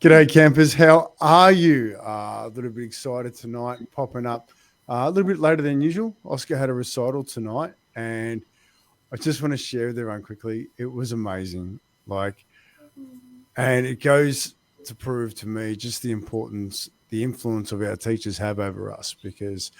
G'day, campers. How are you? A little bit excited tonight, popping up a little bit later than usual. Oscar had a recital tonight, and I just want to share with everyone quickly. It was amazing. And it goes to prove to me just the importance, the influence of our teachers have over us, because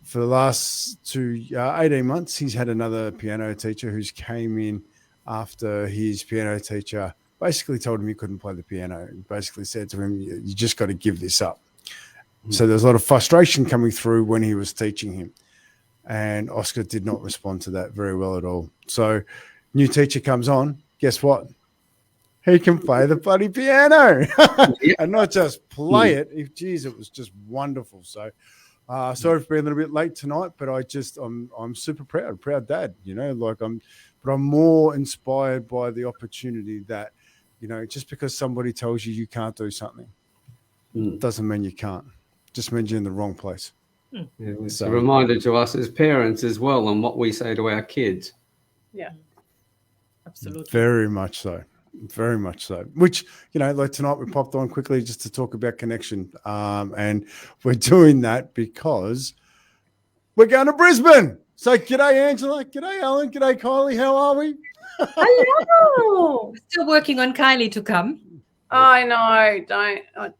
for the last 18 months, he's had another piano teacher who's came in after his piano teacher basically told him he couldn't play the piano, and basically said to him, you just got to give this up. So there's a lot of frustration coming through when he was teaching him. And Oscar did not respond to that very well at all. So new teacher comes on. Guess what? He can play the bloody piano and not just play it. Geez, it was just wonderful. So sorry for being a little bit late tonight, but I'm super proud dad, but I'm more inspired by the opportunity that, just because somebody tells you can't do something doesn't mean you can't. Just means you're in the wrong place. Yeah, it's a reminder to us as parents as well on what we say to our kids. Yeah, absolutely. Very much so. Very much so. Which, tonight we popped on quickly just to talk about connection. And we're doing that because we're going to Brisbane. So g'day, Angela. G'day, Alan. G'day, Kylie. How are we? Hello. Still working on Kylie to come. I know. Don't.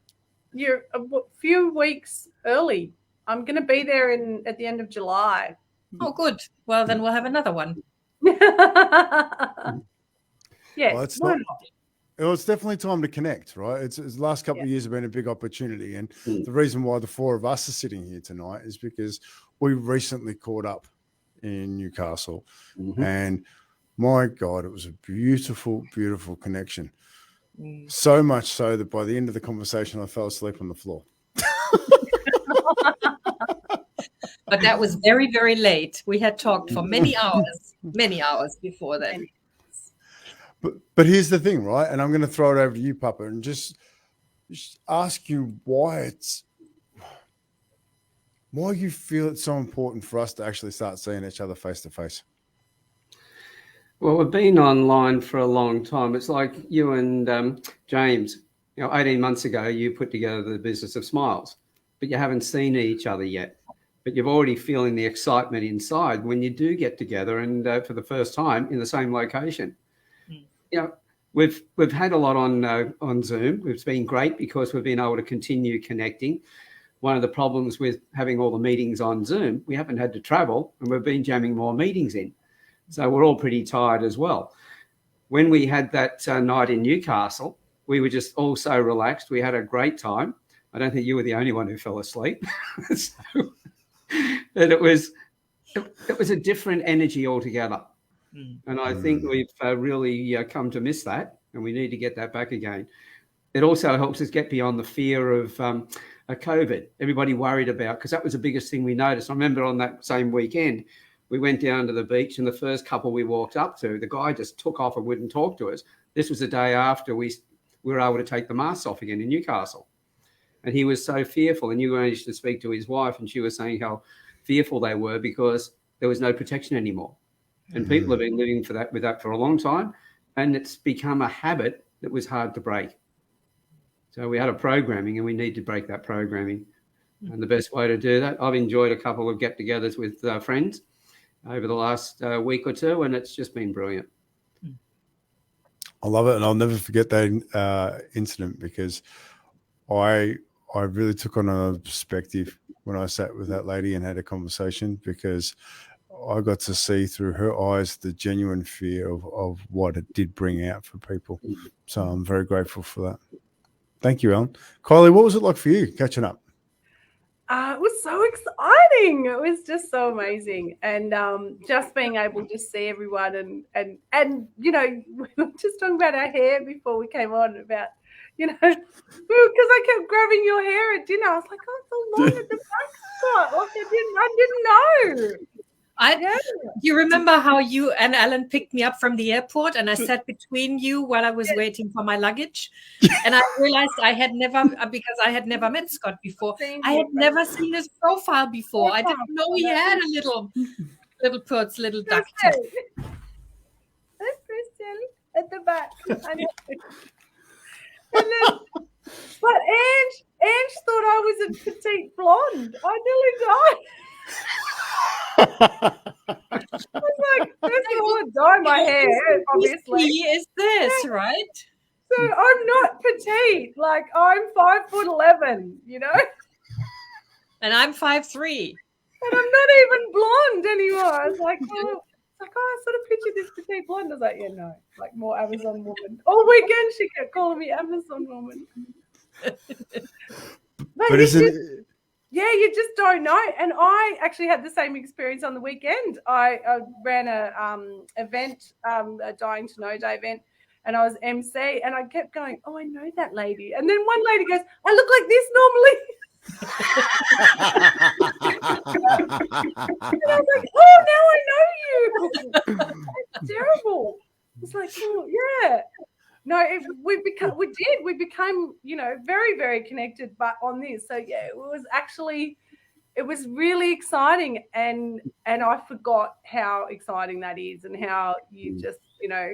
You're a few weeks early. I'm going to be there at the end of July. Oh, good. Well, then we'll have another one. Yeah. Well, it's definitely time to connect, right? It's the last couple of years have been a big opportunity. And the reason why the four of us are sitting here tonight is because we recently caught up in Newcastle. And my God, it was a beautiful, beautiful connection. So much so that by the end of the conversation, I fell asleep on the floor. But that was very, very late. We had talked for many hours before that. But here's the thing, right? And I'm going to throw it over to you, Papa, and just ask you why you feel it's so important for us to actually start seeing each other face to face. Well, we've been online for a long time. It's like you and James, 18 months ago, you put together the Business of Smiles, but you haven't seen each other yet. But you're already feeling the excitement inside when you do get together and for the first time in the same location. We've had a lot on Zoom. It's been great because we've been able to continue connecting. One of the problems with having all the meetings on Zoom, we haven't had to travel, and we've been jamming more meetings in. So we're all pretty tired as well. When we had that night in Newcastle, we were just all so relaxed. We had a great time. I don't think you were the only one who fell asleep. But it was a different energy altogether. And I think we've really come to miss that, and we need to get that back again. It also helps us get beyond the fear of COVID. Everybody worried about, because that was the biggest thing we noticed. I remember on that same weekend, we went down to the beach, and the first couple we walked up to, the guy just took off and wouldn't talk to us. This was the day after we were able to take the masks off again in Newcastle. And he was so fearful, and you managed to speak to his wife, and she was saying how fearful they were because there was no protection anymore. And people have been living with that for a long time, and it's become a habit that was hard to break. So we had a programming, and we need to break that programming. And the best way to do that, I've enjoyed a couple of get-togethers with friends over the last week or two, and it's just been brilliant. I love it, and I'll never forget that incident, because I really took on a perspective when I sat with that lady and had a conversation, because I got to see through her eyes the genuine fear of what it did bring out for people. So I'm very grateful for that. Thank you, Ellen. Kylie, what was it like for you catching up? It was so exciting. It was just so amazing. And just being able to see everyone and we were just talking about our hair before we came on about, because I kept grabbing your hair at dinner. I was like, oh, it's so long at the back spot. Like I didn't know. You remember how you and Alan picked me up from the airport, and I sat between you while I was waiting for my luggage, and I realized I had never met Scott before. I had never seen his profile before. I didn't know he had a little purse, little duck. That's Christian at the back. And then petite blonde. I nearly died. I was like, first of all, dye my hair, obviously. Is this, right? So I'm not petite. Like, I'm 5'11", you know? And I'm 5'3". And I'm not even blonde anymore. I was like, oh, I sort of pictured this petite blonde. I was like, yeah, no, like more Amazon woman. All weekend she kept calling me Amazon woman. But isn't yeah, you just don't know. And I actually had the same experience on the weekend. I ran a event, a Dying to Know Day event, and I was MC, and I kept going, oh, I know that lady. And then one lady goes, I look like this normally. And I was like, oh, now I know you. It's terrible. It's like, oh, yeah. No, we became, you know, very, very connected, but on this. So yeah, it was really exciting, and I forgot how exciting that is, and how you just, you know,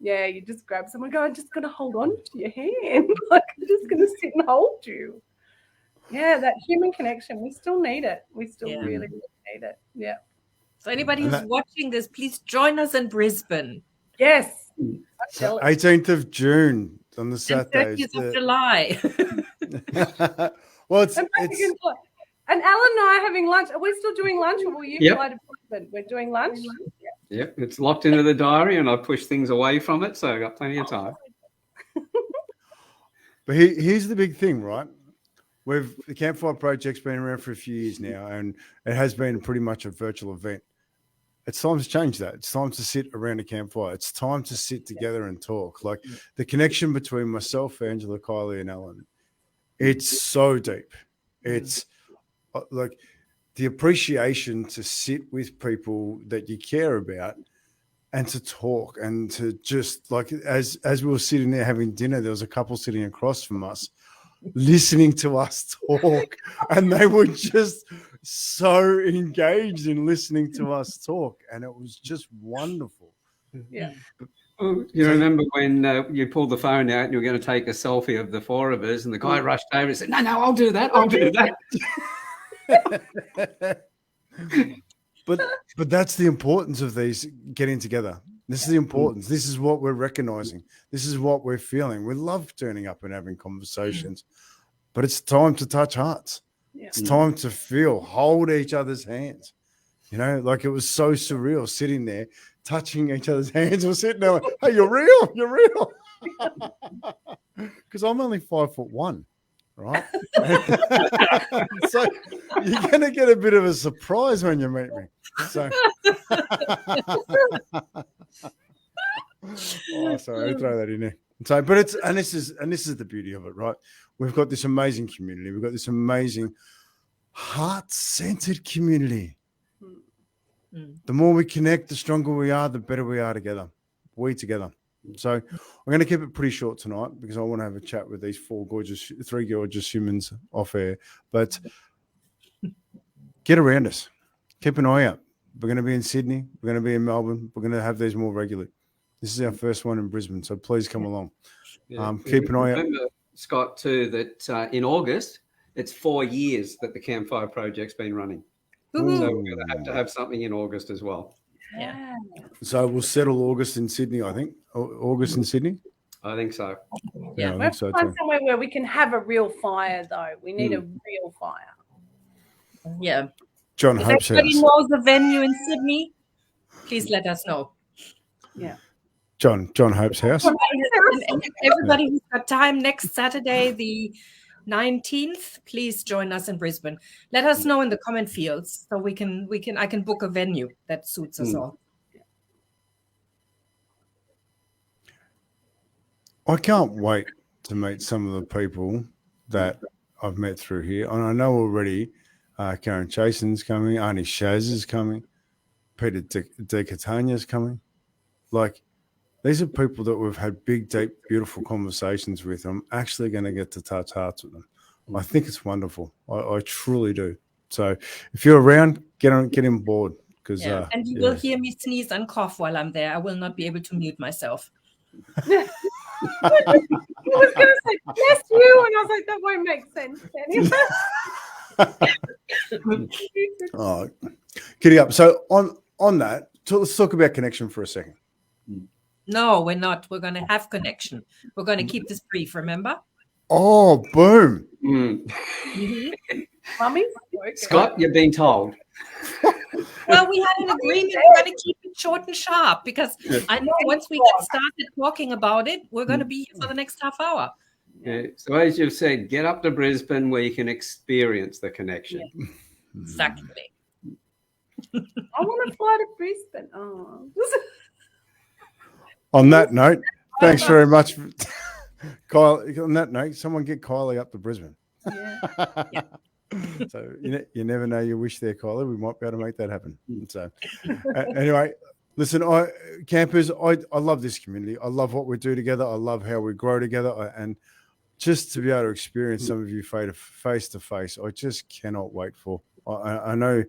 yeah, you just grab someone and go, I'm just gonna hold on to your hand. Like, I'm just gonna sit and hold you. Yeah, that human connection, we still need it. We still really, really need it. Yeah. So anybody who's watching this, please join us in Brisbane. Yes. So 18th of June on the Saturday. 30th of July. Well, it's and Alan and I are having lunch. Are we still doing lunch, or will you fly to Brisbane? We're doing lunch. Yep, it's locked into the diary, and I push things away from it, so I've got plenty of time. But here's the big thing, right? The Campfire Project's been around for a few years now, and it has been pretty much a virtual event. It's time to change that. It's time to sit around a campfire. It's time to sit together and talk. Like, the connection between myself, Angela, Kylie, and Alan, it's so deep. It's like the appreciation to sit with people that you care about and to talk, and to just, like, as we were sitting there having dinner, there was a couple sitting across from us listening to us talk, and they were just so engaged in listening to us talk, and it was just wonderful. Yeah. Oh, you remember when you pulled the phone out and you were going to take a selfie of the four of us, and the guy rushed over and said, no, I'll do that. But that's the importance of these getting together. This is the importance. This is what we're recognizing. This is what we're feeling. We love turning up and having conversations, but it's time to touch hearts. Yeah. It's time to hold each other's hands. You know, like, it was so surreal sitting there, touching each other's hands. We're sitting there like, hey, you're real. Because I'm only 5'1", right? So you're going to get a bit of a surprise when you meet me. So, sorry, I throw that in there. So, but this is the beauty of it, right? We've got this amazing community. We've got this amazing heart-centered community. The more we connect, the stronger we are, the better we are together. We together. So we're going to keep it pretty short tonight, because I want to have a chat with these three gorgeous humans off air. But get around us. Keep an eye out. We're going to be in Sydney. We're going to be in Melbourne. We're going to have these more regularly. This is our first one in Brisbane, so please come along. Keep an eye out. Remember, Scott, too, that in August, it's 4 years that the Campfire Project's been running. So we're going to have something in August as well. Yeah. So we'll settle August in Sydney, I think. August in Sydney? I think so. Yeah, I we think have so to find too. somewhere where we can have a real fire, though. We need a real fire. Yeah. John If Hope's anybody house. knows the venue in Sydney, please let us know. Yeah. John Hope's house. Everybody who's got time next Saturday, the 19th, please join us in Brisbane. Let us know in the comment fields, so I can book a venue that suits us all. I can't wait to meet some of the people that I've met through here. And I know already Karen Chasen's coming, Arnie Shaz is coming, Peter De Catania's coming. Like, these are people that we've had big, deep, beautiful conversations with. I'm actually going to get to touch hearts with them. I think it's wonderful. I truly do. So if you're around, get on board. And you will hear me sneeze and cough while I'm there. I will not be able to mute myself. I was going to say, bless you. And I was like, that won't make sense anyway. Oh, kidding up. So on that, so let's talk about connection for a second. No, we're not. We're going to have connection. We're going to keep this brief, remember? Oh, boom. Mummy? Scott, you've been told. Well, we had an agreement. We're going to keep it short and sharp because I know once we get started talking about it, we're going to be here for the next half hour. Yeah. So as you've said, get up to Brisbane where you can experience the connection. Yeah. Exactly. I want to fly to Brisbane. Oh. On that note, thanks very much, Kyle. On that note, someone get Kylie up to Brisbane. Yeah. So you never know your wish there, Kylie. We might be able to make that happen. So anyway, listen, campers, I love this community. I love what we do together. I love how we grow together, and just to be able to experience some of you face to face, I just cannot wait for. I know,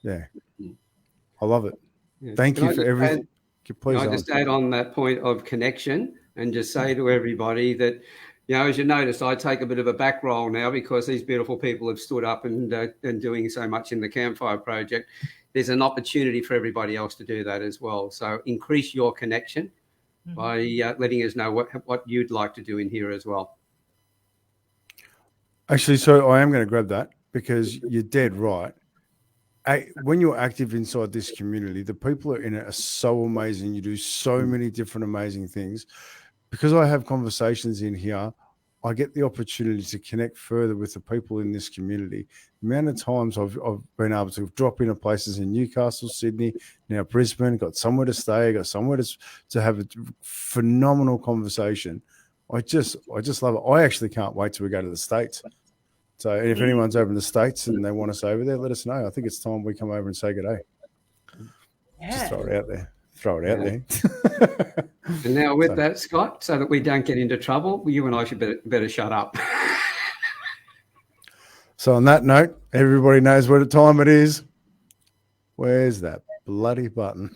yeah, I love it. Yeah. Thank you for everything. Please, I just add on that point of connection and just say to everybody that, you know, as you notice, I take a bit of a back roll now because these beautiful people have stood up and doing so much in the Campfire Project. There's an opportunity for everybody else to do that as well. So increase your connection by letting us know what you'd like to do in here as well. Actually, so I am going to grab that because you're dead right. When you're active inside this community, the people in it are so amazing. You do so many different amazing things. Because I have conversations in here, I get the opportunity to connect further with the people in this community. The amount of times I've been able to drop into places in Newcastle, Sydney, now Brisbane, got somewhere to stay, got somewhere to have a phenomenal conversation. I just love it. I actually can't wait till we go to the States. So if anyone's over in the States and they want us over there, let us know. I think it's time we come over and say good day. Yeah. Just throw it out there. There. And now with that, Scott, so that we don't get into trouble, you and I should better shut up. So on that note, everybody knows what time it is. Where's that bloody button?